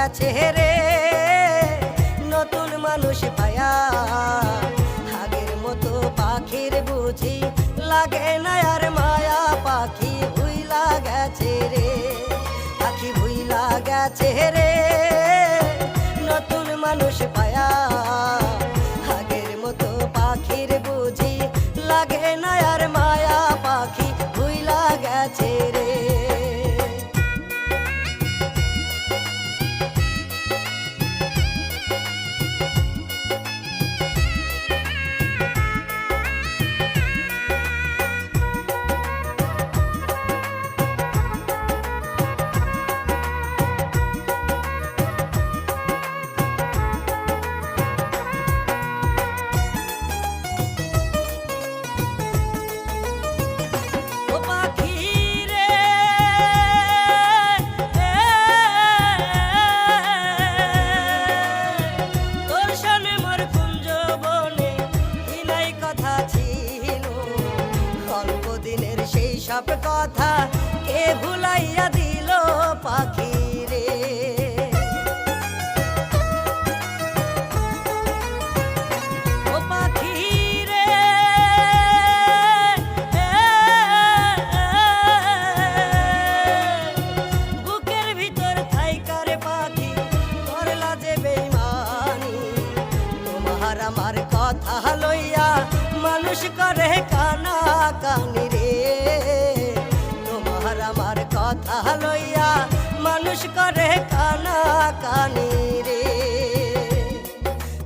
গেছে রে নতুন মানুষ পায়া আগের মতো পাখির বুঝি লাগে না আর মায়া পাখি ভুইলা গেছে রে পাখি ভুইলা গেছে রে নতুন মানুষ পায়া আগের মতো পাখির বুঝি লাগে না আর মায়া পাখি ভুইলা গেছে রে সব কথা কে ভুলাইয়া দিল পাখি রে ও পাখি রে বুকের ভিতর থাইকার পাখি করলা যে বেইমানি তোমার আমার কথা লইয়া মানুষ করে কানা কানি রে আমার কথা লইয়া মানুষ করে কানা কানি রে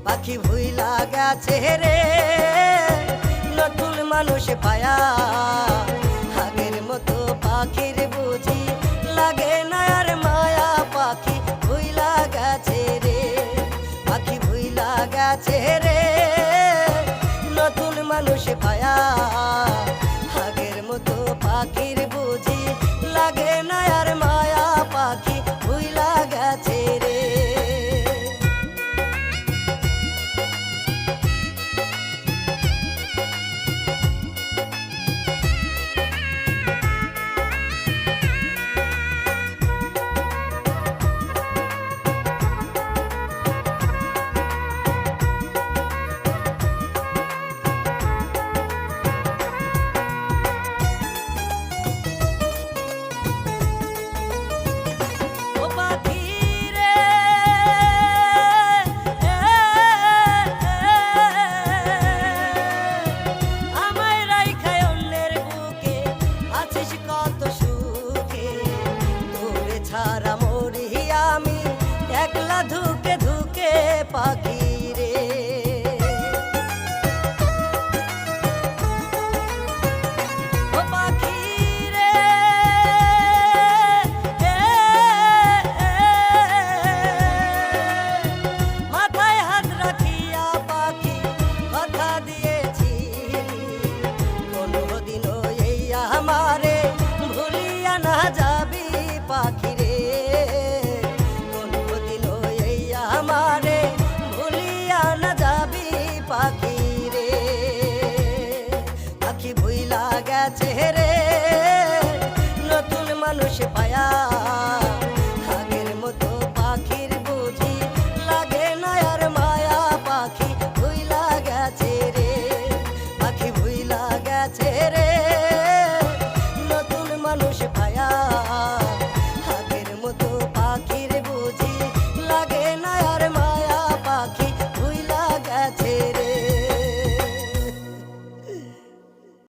পাখি ভুইলা গেছে রে নতুন মানুষ পায়া আগের মতো পাখির বুঝি লাগে না আর মায়া পাখি ভুইলা গেছে রে পাখি ভুইলা গেছে রে নতুন মানুষ পায়া